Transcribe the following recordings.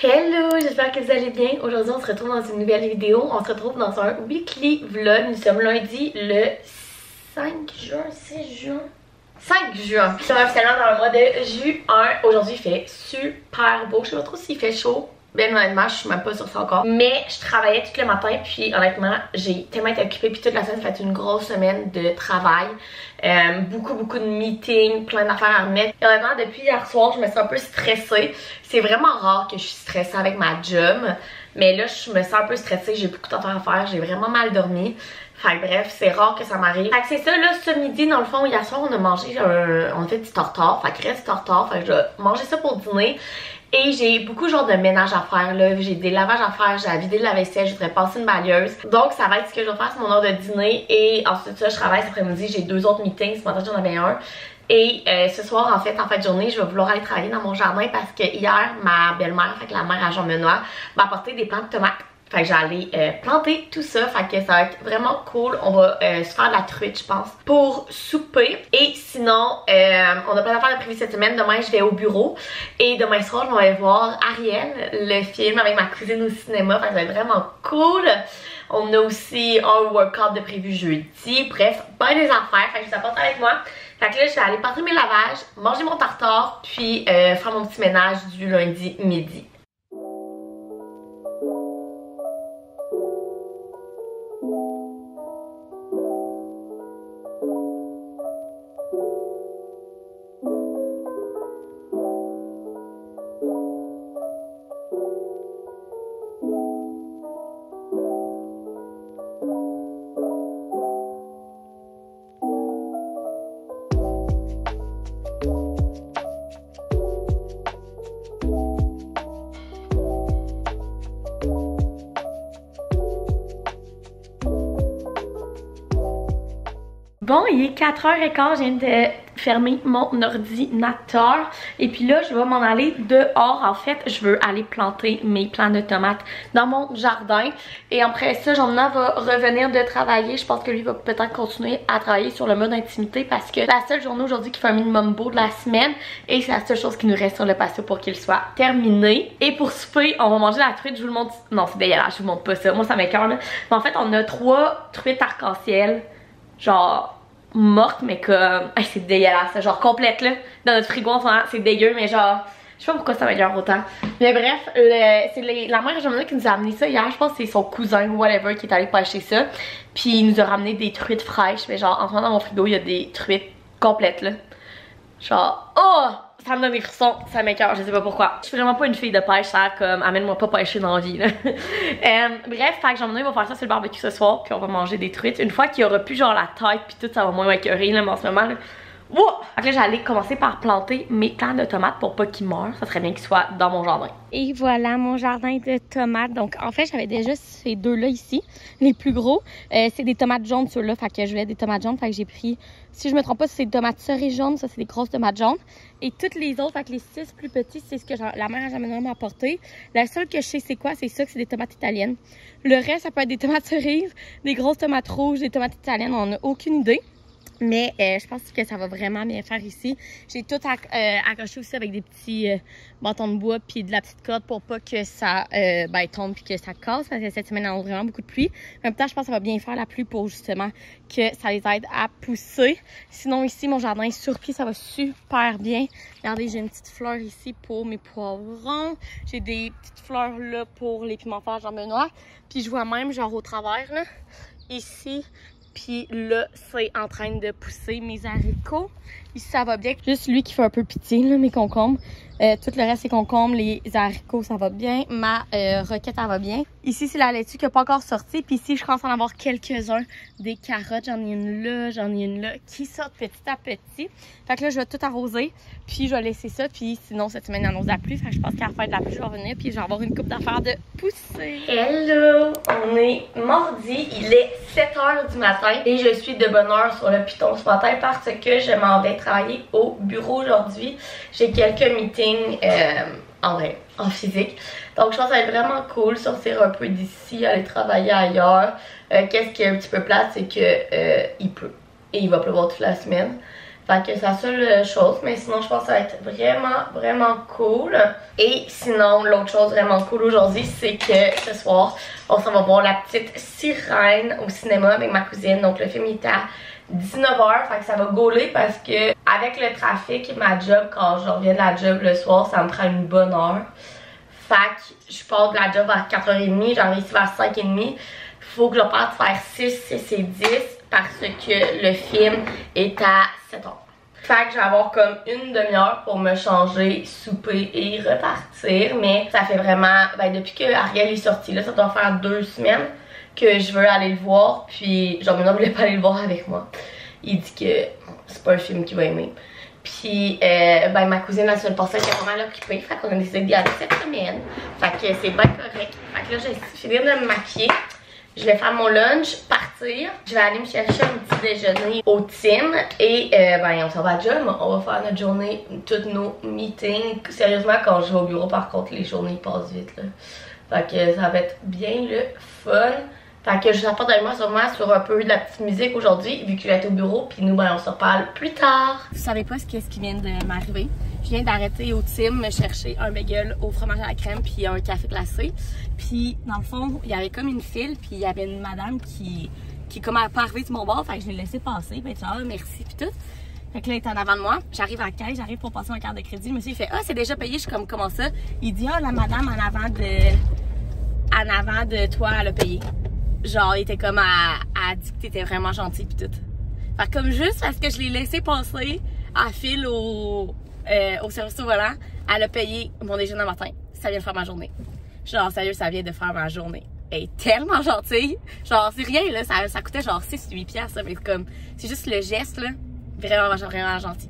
Hello, j'espère que vous allez bien. Aujourd'hui, on se retrouve dans une nouvelle vidéo. On se retrouve dans un weekly vlog. Nous sommes lundi le 5 juin, 6 juin. 5 juin. Nous sommes officiellement dans le mois de juin. Aujourd'hui, il fait super beau. Je sais pas trop s'il fait chaud. Ben honnêtement, je suis même pas sur ça encore. Mais je travaillais tout le matin, puis honnêtement, j'ai tellement été occupée, puis toute la semaine, ça a été une grosse semaine de travail. Beaucoup de meetings, plein d'affaires à remettre. Et honnêtement, depuis hier soir, je me sens un peu stressée. C'est vraiment rare que je suis stressée avec ma job. Mais là, je me sens un peu stressée, j'ai beaucoup d'affaires à faire, j'ai vraiment mal dormi. Fait que bref, c'est rare que ça m'arrive. Fait que c'est ça, là, ce midi, dans le fond, hier soir, on a mangé, on a fait du tartare. Fait que reste tartare, fait que je vais manger ça pour dîner. Et j'ai beaucoup genre de ménage à faire là, j'ai des lavages à faire, j'ai à vider la vaisselle, je voudrais passer une balayeuse. Donc ça va être ce que je vais faire, c'est mon heure de dîner. Et ensuite ça, je travaille cet après-midi, j'ai 2 autres meetings, ce matin j'en avais un. Et ce soir en fait, en fin de journée, je vais vouloir aller travailler dans mon jardin parce que hier, ma belle-mère, fait que la mère à Jean-Benoît, m'a apporté des plants de tomates. Fait que j'allais planter tout ça, fait que ça va être vraiment cool. On va se faire de la truite, je pense, pour souper. Et sinon, on a plein d'affaires de prévues cette semaine. Demain, je vais au bureau. Et demain soir, je vais aller voir Ariel, le film avec ma cousine au cinéma. Fait que ça va être vraiment cool. On a aussi un workout de prévu jeudi. Bref, pas des affaires. Fait que je vous apporte avec moi. Fait que là, je vais aller porter mes lavages, manger mon tartare, puis faire mon petit ménage du lundi midi. Bon, il est 4h15, je viens de fermer mon ordinateur. Et puis là, je vais m'en aller dehors. En fait, je veux aller planter mes plants de tomates dans mon jardin. Et après ça, Jean-Benoît va revenir de travailler. Je pense que lui va peut-être continuer à travailler sur le mode intimité parce que la seule journée aujourd'hui qui fait un minimum beau de la semaine. Et c'est la seule chose qui nous reste sur le patio pour qu'il soit terminé. Et pour souper, on va manger la truite. Je vous le montre. Non, c'est dégueulasse, je vous montre pas ça. Moi, ça m'écoeure là. Mais en fait, on a 3 truites arc-en-ciel. Genre morte, mais comme c'est dégueulasse, genre complète là dans notre frigo en ce moment, c'est dégueu, mais genre je sais pas pourquoi ça m'améliore autant. Mais bref, c'est la mère Jean-Benoît qui nous a amené ça hier. Je pense que c'est son cousin ou whatever qui est allé pêcher ça, puis il nous a ramené des truites fraîches. Mais genre en ce moment dans mon frigo il y a des truites complètes là, genre oh ça me donne des frissons, ça m'écoeure, je sais pas pourquoi. Je suis vraiment pas une fille de pêche, ça comme amène-moi pas pêcher dans la vie là. Bref, fait que Jean-Benoît va faire ça sur le barbecue ce soir, puis on va manger des truites. Une fois qu'il y aura plus genre la tête puis tout, ça va moins m'écœurer là, mais en ce moment là. Wow! Fait que là j'allais commencer par planter mes plants de tomates pour pas qu'ils meurent. Ça serait bien qu'ils soient dans mon jardin. Et voilà mon jardin de tomates. Donc en fait j'avais déjà ces 2-là ici, les plus gros. C'est des tomates jaunes ceux-là, fait que je voulais des tomates jaunes. Fait que j'ai pris, si je me trompe pas, c'est des tomates cerises jaunes. Ça c'est des grosses tomates jaunes. Et toutes les autres, fait que les 6 plus petits, c'est ce que la mère a jamais m'a apporté. La seule que je sais c'est quoi, c'est ça, que c'est des tomates italiennes. Le reste ça peut être des tomates cerises, des grosses tomates rouges, des tomates italiennes, on n'a aucune idée. Mais je pense que ça va vraiment bien faire ici. J'ai tout accroché aussi avec des petits bâtons de bois puis de la petite corde pour pas que ça tombe puis que ça casse. Parce que cette semaine, on a vraiment beaucoup de pluie. En même temps, je pense que ça va bien faire la pluie pour justement que ça les aide à pousser. Sinon, ici, mon jardin est sur pied. Ça va super bien. Regardez, j'ai une petite fleur ici pour mes poivrons. J'ai des petites fleurs là pour les piments verts Jean-Benoît. Puis je vois même genre au travers là, ici. Puis là, c'est en train de pousser mes haricots. Ici, ça va bien. Juste lui qui fait un peu pitié, là, mes concombres. Tout le reste, c'est concombres. Les haricots, ça va bien. Ma roquette, elle va bien. Ici, c'est la laitue qui n'a pas encore sorti. Puis ici, je commence à en avoir quelques-uns. Des carottes, j'en ai une là, j'en ai une là, qui sortent petit à petit. Fait que là, je vais tout arroser. Puis je vais laisser ça. Puis sinon, cette semaine, il n'annonce la pluie. Fait que je pense qu'à la fin de la pluie, je vais revenir. Puis je vais avoir une coupe d'affaires de pousser. Hello! On est mardi. Il est 7h du matin. Et je suis de bonne heure sur le piton ce matin parce que je m'en vais travailler au bureau aujourd'hui. J'ai quelques meetings en physique. Donc je pense que ça va être vraiment cool, sortir un peu d'ici, aller travailler ailleurs. Qu'est-ce qui est un petit peu plate, c'est que il pleut. Et il va pleuvoir toute la semaine. Fait que c'est la seule chose, mais sinon je pense que ça va être vraiment cool. Et sinon, l'autre chose vraiment cool aujourd'hui, c'est que ce soir, on s'en va voir La Petite Sirène au cinéma avec ma cousine. Donc le film est à 19h, fait que ça va gauler parce que avec le trafic, ma job, quand je reviens de la job le soir, ça me prend une bonne heure. Fait que je pars de la job vers 4h30, j'arrive ici vers 5h30. Faut que je parte faire 6 et 10 parce que le film est à 7h. Fait que je vais avoir comme une demi-heure pour me changer, souper et repartir. Mais ça fait vraiment, depuis que Ariel est sorti, là, ça doit faire 2 semaines que je veux aller le voir. Puis genre maintenant, je voulais pas aller le voir avec moi. Il dit que c'est pas un film qu'il va aimer. Puis ma cousine la semaine passée était vraiment occupée. Fait qu'on a décidé d'y aller cette semaine. Fait que c'est bien correct. Fait que là, je viens de me maquiller. Je vais faire mon lunch, partir. Je vais aller me chercher un petit déjeuner au Tim. Et on s'en va à job. On va faire notre journée, tous nos meetings. Sérieusement, quand je vais au bureau, par contre, les journées passent vite. Là. Fait que ça va être bien le fun. Fait que je vous apporte avec moi sûrement sur un peu de la petite musique aujourd'hui, vu que je vais être au bureau. Puis nous, on se reparle plus tard. Vous savez pas ce qui vient de m'arriver. Je viens d'arrêter au Tim me chercher un bagel au fromage à la crème puis un café glacé. Puis dans le fond, il y avait comme une file puis il y avait une madame qui comme elle pas arrivée sur mon bord. Fait que je l'ai laissé passer. Ben genre merci puis tout. Fait que là, il est en avant de moi. J'arrive à la caisse, j'arrive pour passer ma carte de crédit. Le monsieur il fait c'est déjà payé. Je suis comme comment ça? Il dit la madame en avant de toi, elle a payé. Genre, il était comme à dit que t'étais vraiment gentil pis tout. Fait que comme juste parce que je l'ai laissé passer à file au service au volant, elle a payé mon déjeuner matin. Ça vient de faire ma journée. Genre, sérieux, ça vient de faire ma journée. Elle est tellement gentille. Genre, c'est rien, là. Ça coûtait genre 6-8 piastres, mais comme, c'est juste le geste, là. Vraiment gentil.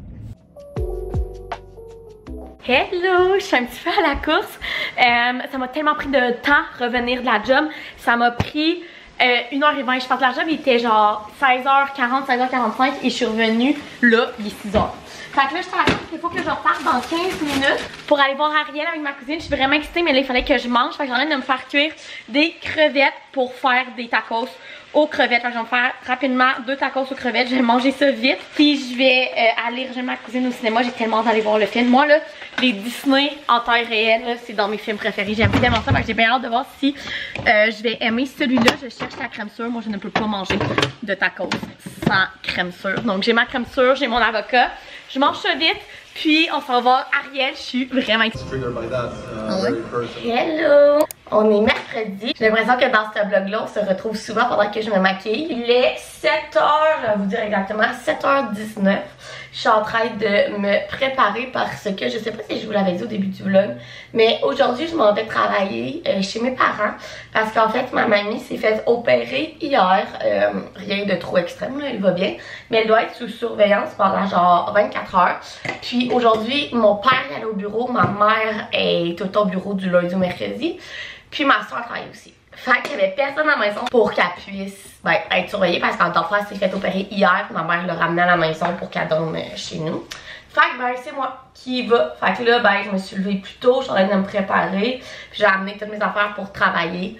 Hello, je suis un petit peu à la course. Ça m'a tellement pris de temps revenir de la job. Ça m'a pris 1h20. Je pense que la job il était genre 16h40, 16h45 et je suis revenue là, il est 6h. Fait que là, je suis à la course, il faut que je reparte dans 15 minutes pour aller voir Ariel avec ma cousine. Je suis vraiment excitée, mais là, il fallait que je mange. Fait que j'ai envie de me faire cuire des crevettes pour faire des tacos aux crevettes. Fait que je vais me faire rapidement 2 tacos aux crevettes. Je vais manger ça vite. Puis je vais aller rejoindre ma cousine au cinéma. J'ai tellement hâte d'aller voir le film. Moi, là, les Disney en taille réelle, c'est dans mes films préférés. J'aime tellement ça. Fait que j'ai bien hâte de voir si je vais aimer celui-là. Je cherche la crème sûre. Moi, je ne peux pas manger de tacos sans crème sûre. Donc, j'ai ma crème sûre, j'ai mon avocat. Je mange ça vite, puis on s'en va. Ariel, je suis vraiment excitée. Hello! On est mercredi. J'ai l'impression que dans ce vlog-là, on se retrouve souvent pendant que je me maquille. Il est 7h, je vais vous dire exactement, 7h19. Je suis en train de me préparer parce que, je sais pas si je vous l'avais dit au début du vlog, mais aujourd'hui, je m'en vais travailler chez mes parents parce qu'en fait, ma mamie s'est fait opérer hier. Rien de trop extrême, là, elle va bien, mais elle doit être sous surveillance pendant genre 24 heures. Puis aujourd'hui, mon père est allé au bureau, ma mère est tout le temps au bureau du lundi au mercredi, puis ma soeur travaille aussi. Fait qu'il y avait personne à la maison pour qu'elle puisse être surveillée parce qu'en temps frère s'est fait opérer hier. Ma mère l'a ramenée à la maison pour qu'elle dorme chez nous. Fait que c'est moi qui y va. Fait que là je me suis levée plus tôt, je suis en train de me préparer. Puis j'ai amené toutes mes affaires pour travailler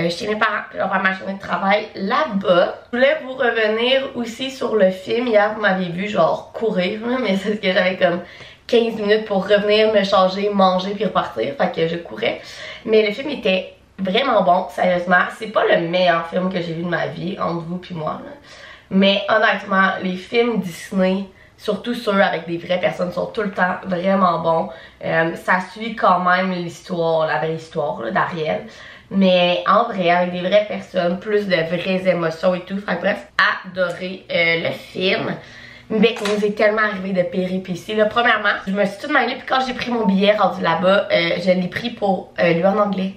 chez mes parents. Puis je vais faire ma journée de travail là-bas. Je voulais vous revenir aussi sur le film. Hier vous m'avez vu genre courir, mais c'est ce que j'avais comme 15 minutes pour revenir me changer, manger puis repartir. Fait que je courais. Mais le film était vraiment bon, sérieusement. C'est pas le meilleur film que j'ai vu de ma vie, entre vous puis moi. Là. Mais honnêtement, les films Disney, surtout ceux avec des vraies personnes, sont tout le temps vraiment bons. Ça suit quand même l'histoire, la vraie histoire d'Ariel. Mais en vrai, avec des vraies personnes, plus de vraies émotions et tout. Enfin bref, adoré le film. Mais il nous est tellement arrivé de péripéties. Là, premièrement, je me suis toute mêlée, puis quand j'ai pris mon billet rendu là-bas, je l'ai pris pour lui en anglais.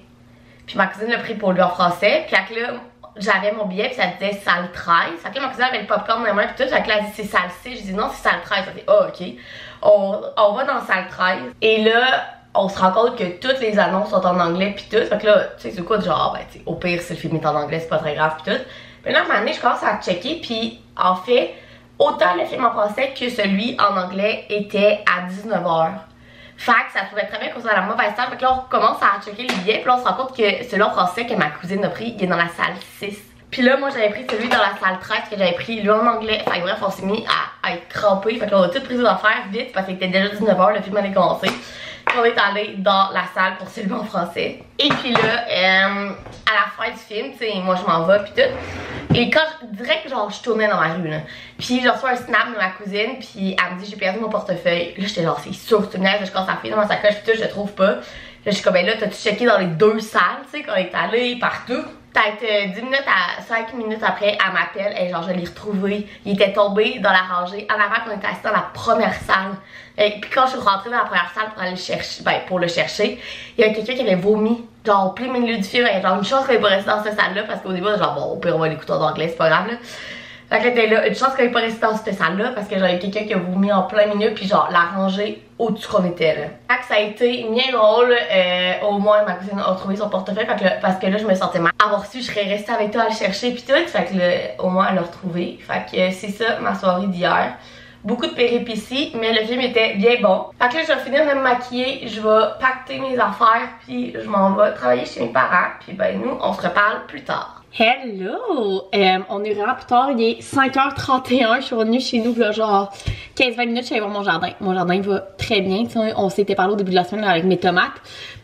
Puis ma cousine l'a pris pour lui en français. Puis là, j'avais mon billet, puis ça disait salle 13. Fait que là, ma cousine avait le popcorn dans la main, puis tout. Fait que là, elle dit c'est salle 6. Je dis non, c'est salle 13. Elle dit ok. On va dans salle 13. Et là, on se rend compte que toutes les annonces sont en anglais, puis tout. Fait que là, tu sais, c'est quoi, genre, au pire, si le film est en anglais, c'est pas très grave, puis tout. Mais là, à un moment donné, je commence à checker, puis en fait, autant le film en français que celui en anglais était à 19h. Fait que ça pouvait très bien qu'on soit à la mauvaise salle. Fait que là, on commence à checker les billets. Puis là, on se rend compte que celui en français que ma cousine a pris, il est dans la salle 6. Puis là, moi, j'avais pris celui dans la salle 13 que j'avais pris lui en anglais. Fait que bref, on s'est mis à être crampés. Fait que là, on a tout pris nos affaires vite parce qu'il était déjà 19h, le film allait commencer. Puis on est allé dans la salle pour celui en français. Et puis là, à la fin du film, tu sais, moi je m'en vais puis tout. Et quand direct, genre, je tournais dans ma rue, là. Puis je reçois un snap de ma cousine, puis elle me dit j'ai perdu mon portefeuille. Là, j'étais genre, c'est sûr que tu me laisses, je commence à fouiller dans ma sacoche, puis tout, je le trouve pas. Là, je suis comme, ben là, t'as-tu checké dans les deux salles, tu sais, quand on est allé partout. Peut-être 10 minutes à 5 minutes après, elle m'appelle et genre je l'ai retrouvé. Il était tombé dans la rangée en avant qu'on était assis dans la première salle. Et puis quand je suis rentrée dans la première salle pour aller le chercher, pour le chercher, il y a quelqu'un qui avait vomi genre au plein milieu du film. Et genre une chance qu'elle n'est pas restée dans cette salle là parce qu'au début genre bon au pire on va l'écouter en anglais, c'est pas grave là. Fait que était là, une chance qu'elle n'est pas restée dans cette salle là parce que genre il y a quelqu'un qui a vomi en plein milieu puis genre la rangée au-dessus qu'on était là. Fait que ça a été bien drôle, au moins ma cousine a retrouvé son portefeuille parce que là je me sentais mal. Avoir su je serais restée avec toi à le chercher puis tout, fait que là, au moins elle l'a retrouvé. Fait que c'est ça ma soirée d'hier. Beaucoup de péripéties, mais le film était bien bon. Fait que là, je vais finir de me maquiller, je vais pacter mes affaires, puis je m'en vais travailler chez mes parents. Puis ben nous, on se reparle plus tard. Hello! On est vraiment plus tard, il est 5h31, je suis revenue chez nous là, genre 15-20 minutes, je suis allée voir mon jardin. Mon jardin va très bien, on s'était parlé au début de la semaine avec mes tomates.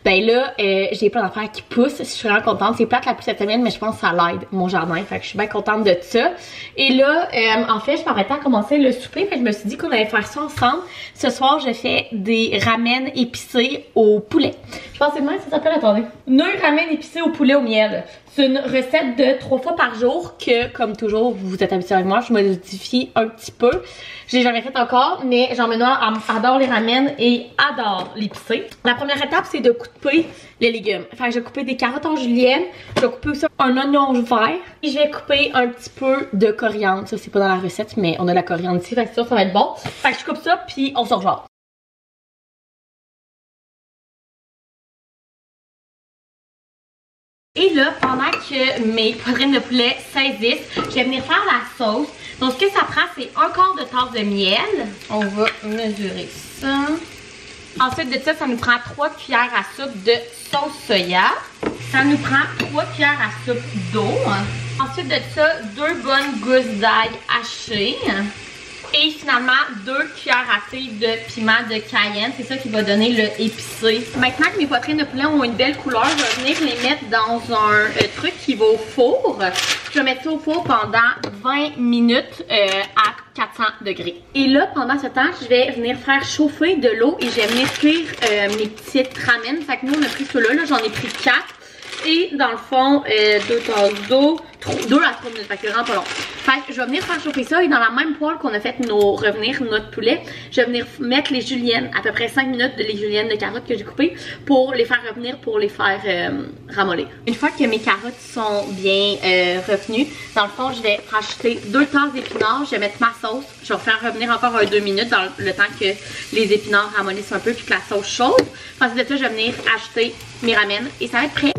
Ben là, j'ai plein d'affaires qui poussent, je suis vraiment contente. C'est plate la pluie cette semaine, mais je pense que ça l'aide, mon jardin. Fait que je suis bien contente de ça. Et là, en fait, je m'arrêtais à commencer le souper, fait que je me suis dit qu'on allait faire ça ensemble. Ce soir, je fais des ramen épicés au poulet. Je pense que c'est moi, ça s'appelle, attendez. Nœuds ramen épicés au poulet au miel. C'est une recette de 3 fois par jour que, comme toujours, vous êtes habitués avec moi, je modifie un petit peu. Je l'ai jamais fait encore, mais Jean-Benoît adore les ramen et adore l'épicé. La première étape, c'est de couper les légumes. Enfin, je vais couper des carottes en julienne, je vais couper aussi un oignon vert et je vais couper un petit peu de coriandre. Ça, c'est pas dans la recette, mais on a de la coriandre ici, fait que ça va être bon. Fait que je coupe ça, puis on se rejoint. Et là, pendant que mes poitrines de poulet saisissent, je vais venir faire la sauce. Donc, ce que ça prend, c'est un quart de tasse de miel. On va mesurer ça. Ensuite de ça, ça nous prend 3 cuillères à soupe de sauce soya. Ça nous prend 3 cuillères à soupe d'eau. Ensuite de ça, 2 bonnes gousses d'ail hachées. Et finalement, 2 cuillères à thé de piment de Cayenne. C'est ça qui va donner le épicé. Maintenant que mes poitrines de poulet ont une belle couleur, je vais venir les mettre dans un truc qui va au four. Je vais mettre ça au four pendant 20 minutes à 400 degrés. Et là, pendant ce temps, je vais venir faire chauffer de l'eau et je vais venir cuire mes petites ramen. Fait que nous, on a pris ceux-là. Là, j'en ai pris 4. Et dans le fond, 2 tasses d'eau, 2 à 3 minutes, fait que c'est vraiment pas long. Fait que je vais venir faire chauffer ça et dans la même poêle qu'on a fait revenir notre poulet, je vais venir mettre les juliennes, à peu près 5 minutes de les juliennes de carottes que j'ai coupées pour les faire revenir, pour les faire ramollir. Une fois que mes carottes sont bien revenues, dans le fond, je vais rajouter 2 tasses d'épinards, je vais mettre ma sauce, je vais faire revenir encore 2 minutes dans le temps que les épinards ramollissent un peu puis que la sauce chauffe. Ensuite de ça, je vais venir ajouter mes ramen et ça va être prêt.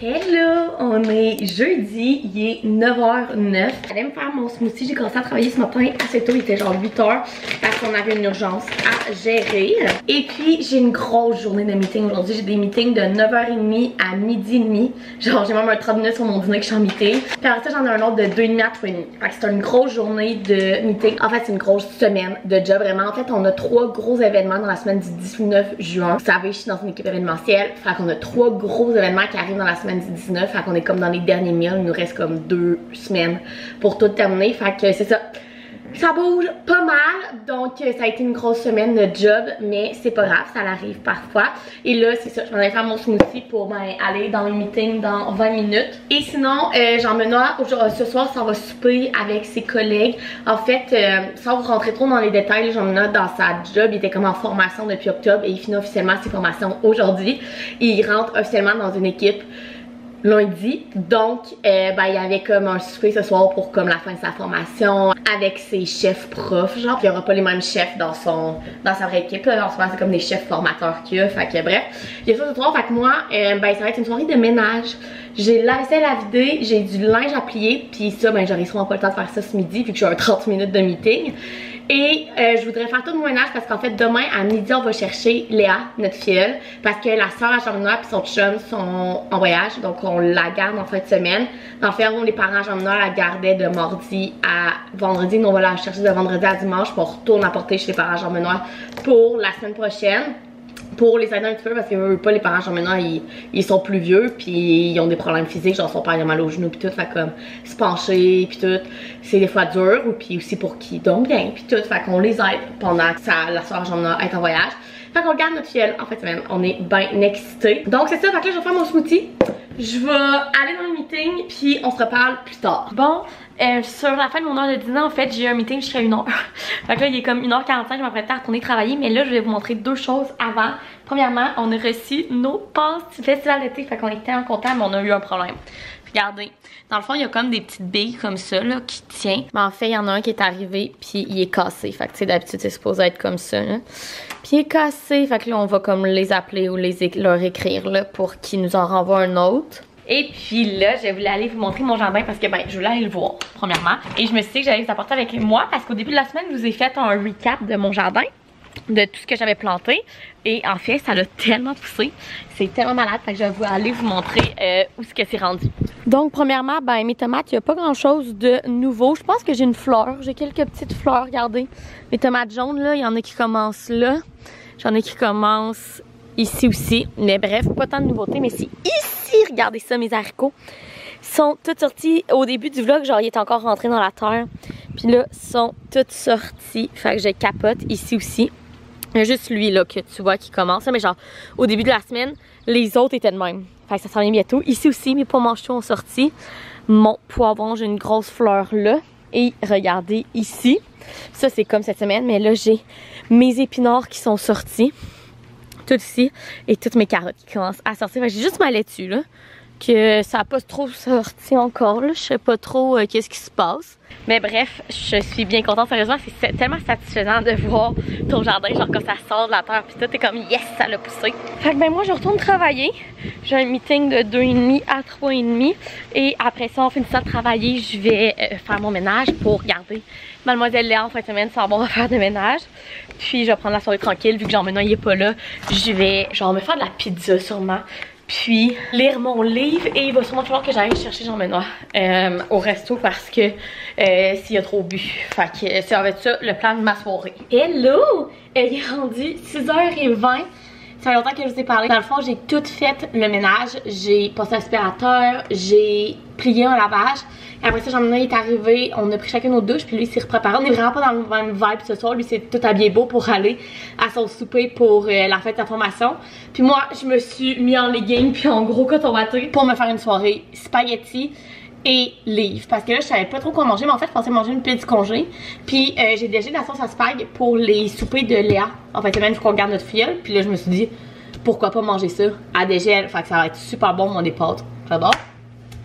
Hello, on est jeudi, il est 9h09. J'allais me faire mon smoothie, j'ai commencé à travailler ce matin assez tôt, il était genre 8h parce qu'on avait une urgence à gérer. Et puis j'ai une grosse journée de meeting aujourd'hui, j'ai des meetings de 9h30 à 12h30. Genre j'ai même un 30 minutes sur mon dîner que je suis en meeting. Puis après ça j'en ai un autre de 2h30 à 3h30. Fait que c'est une grosse journée de meeting. En fait c'est une grosse semaine de job vraiment. En fait on a 3 gros événements dans la semaine du 19 juin. Vous savez je suis dans une équipe événementielle. Fait qu'on a 3 gros événements qui arrivent dans la semaine du 19, fait qu'on est comme dans les derniers milles, il nous reste comme 2 semaines pour tout terminer, fait que c'est ça. Ça bouge pas mal, donc ça a été une grosse semaine de job, mais c'est pas grave, ça arrive parfois. Et là, c'est ça, je vais faire mon smoothie pour aller dans le meeting dans 20 minutes. Et sinon, Jean-Benoît, ce soir, ça va souper avec ses collègues. En fait, sans vous rentrer trop dans les détails, Jean-Benoît, dans sa job, il était comme en formation depuis octobre et il finit officiellement ses formations aujourd'hui. Il rentre officiellement dans une équipe lundi, donc il y avait comme un souper ce soir pour comme la fin de sa formation avec ses chefs profs, genre puis il n'y aura pas les mêmes chefs dans sa vraie équipe là. En ce moment c'est comme des chefs formateurs qu'il y a, fait que bref il y a ça ce soir, fait que moi ça va être une soirée de ménage. J'ai la vaisselle à vider, j'ai du linge à plier, puis ça, ben j'aurai sûrement pas le temps de faire ça ce midi vu que j'ai un 30 minutes de meeting. Et je voudrais faire tout mon ménage parce qu'en fait demain à midi on va chercher Léa, notre filleule, parce que la soeur à Jean-Benoît et son chum sont en voyage, donc on la garde en fin de semaine. En fait, nous, les parents à Jean-Benoît la gardaient de mardi à vendredi, nous on va la chercher de vendredi à dimanche, puis on retourne apporter chez les parents à Jean-Benoît pour la semaine prochaine. Pour les aider un petit peu parce que pas les parents genre maintenant ils sont plus vieux puis ils ont des problèmes physiques, genre son père il a mal aux genoux puis tout, fait comme se pencher puis tout, c'est des fois dur, ou puis aussi pour qu'ils dorment bien puis tout, fait qu'on les aide pendant que la soeur genre est en voyage. Fait qu'on garde notre filleule en fin de semaine, on est bien excités. Donc c'est ça, fait que là je vais faire mon smoothie. Je vais aller dans le meeting puis on se reparle plus tard. Bon, sur la fin de mon heure de dîner, en fait, j'ai eu un meeting jusqu'à 1h. Fait que là, il est comme 1h45, je m'apprête à retourner travailler. Mais là, je vais vous montrer deux choses avant. Premièrement, on a reçu nos passes du festival d'été. Fait qu'on est tellement contents, mais on a eu un problème. Regardez, dans le fond, il y a comme des petites billes comme ça, là, qui tiennent. Mais en fait, il y en a un qui est arrivé, puis il est cassé. Fait que, tu sais, d'habitude, c'est supposé être comme ça, là. Puis il est cassé, fait que là, on va comme les appeler ou leur écrire, là, pour qu'ils nous en renvoient un autre. Et puis là, je voulais aller vous montrer mon jardin parce que ben, je voulais aller le voir, premièrement. Et je me suis dit que j'allais vous apporter avec moi parce qu'au début de la semaine, je vous ai fait un recap de mon jardin, de tout ce que j'avais planté. Et en fait, ça l'a tellement poussé. C'est tellement malade, fait que je vais aller vous montrer où ce que c'est rendu. Donc, premièrement, ben mes tomates, il n'y a pas grand-chose de nouveau. Je pense que j'ai une fleur. J'ai quelques petites fleurs, regardez. Mes tomates jaunes, là, il y en a qui commencent là. J'en ai qui commencent ici aussi. Mais bref, pas tant de nouveautés, mais c'est ici. Regardez ça, mes haricots. Ils sont tous sortis au début du vlog, genre, ils étaient encore rentrés dans la terre. Puis là, ils sont tous sortis. Fait que je capote ici aussi. Il y a juste lui là que tu vois qui commence, mais genre au début de la semaine, les autres étaient de même. Fait que ça s'en vient bientôt. Ici aussi, mes pommes manchots ont sorti. Mon poivron, j'ai une grosse fleur là. Et regardez ici. Ça c'est comme cette semaine, mais là j'ai mes épinards qui sont sortis. Tout ici. Et toutes mes carottes qui commencent à sortir. Fait que j'ai juste ma laitue là. Que ça n'a pas trop sorti encore là. Je sais pas trop qu'est-ce qui se passe. Mais bref, je suis bien contente, sérieusement, c'est tellement satisfaisant de voir ton jardin, genre quand ça sort de la terre, puis tout, t'es comme yes, ça l'a poussé. Fait que ben moi je retourne travailler, j'ai un meeting de 2h30 à 3h30 et après ça, en finissant de travailler, je vais faire mon ménage pour garder Mademoiselle Léa en fin de semaine sans avoir à faire de ménage. Puis je vais prendre la soirée tranquille, vu que genre maintenant il est pas là, je vais genre me faire de la pizza sûrement. Puis lire mon livre et il va sûrement falloir que j'aille chercher Jean-Benoît au resto parce que s'il a trop bu. Fait que ça va être ça le plan de ma soirée. Hello! Elle est rendue 6h20. Ça fait longtemps que je vous ai parlé. Dans le fond, j'ai tout fait le ménage. J'ai passé l'aspirateur, j'ai plié un lavage. Et après ça, Jean-Benoît est arrivé, on a pris chacun nos douches, puis lui, il s'est repréparé. On est vraiment pas dans le même vibe ce soir. Lui, c'est tout habillé beau pour aller à son souper pour la fête de sa formation. Puis moi, je me suis mis en legging puis en gros coton watté pour me faire une soirée spaghetti et livre. Parce que là, je savais pas trop quoi manger, mais en fait, je pensais manger une pile du congé. Puis j'ai déjà de la sauce à spag pour les soupers de Léa. En fait, même, il faut qu'on garde notre filleule. Puis là, je me suis dit, pourquoi pas manger ça à dégel. Fait que ça va être super bon, mon des pâtes. J'adore.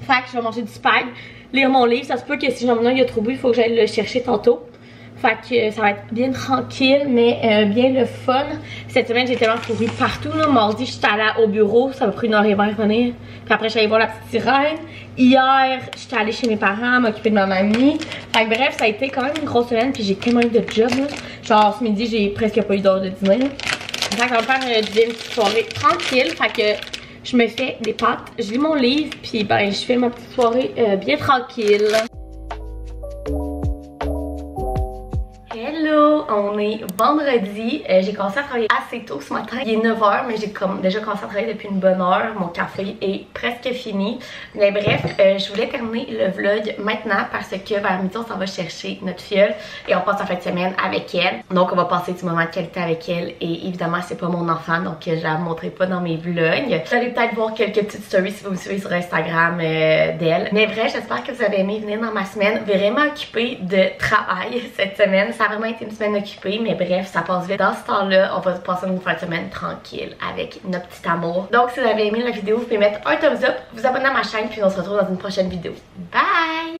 Fait que je vais manger du spag, lire mon livre. Ça se peut que si Jean-Benoît il a trop bu, il faut que j'aille le chercher tantôt. Fait que ça va être bien tranquille, mais bien le fun. Cette semaine, j'ai tellement couru partout. Là. Mardi, j'étais allée au bureau. Ça m'a pris 1h20 à venir. Puis après, j'allais voir la petite sirène. Hier, j'étais allée chez mes parents, m'occuper de ma mamie. Fait que bref, ça a été quand même une grosse semaine. Puis j'ai tellement eu de job. Là. Genre, ce midi, j'ai presque pas eu d'heure de dîner. Là. Fait qu'on va faire une petite soirée tranquille. Fait que je me fais des pâtes, je lis mon livre. Puis ben, je fais ma petite soirée bien tranquille. Hello, on est vendredi, j'ai commencé à travailler assez tôt ce matin, il est 9h mais j'ai déjà commencé à travailler depuis une bonne heure, mon café est presque fini. Mais bref, je voulais terminer le vlog maintenant parce que vers midi on s'en va chercher notre filleule et on passe la fin de semaine avec elle. Donc on va passer du moment de qualité avec elle et évidemment c'est pas mon enfant donc je la montrerai pas dans mes vlogs. Vous allez peut-être voir quelques petites stories si vous me suivez sur Instagram d'elle. Mais bref, j'espère que vous avez aimé venir dans ma semaine vraiment occupée de travail cette semaine. Ça a vraiment été une semaine occupée, mais bref, ça passe vite. Dans ce temps-là, on va passer une fin de semaine tranquille avec notre petit amour. Donc, si vous avez aimé la vidéo, vous pouvez mettre un thumbs up, vous abonner à ma chaîne, puis on se retrouve dans une prochaine vidéo. Bye!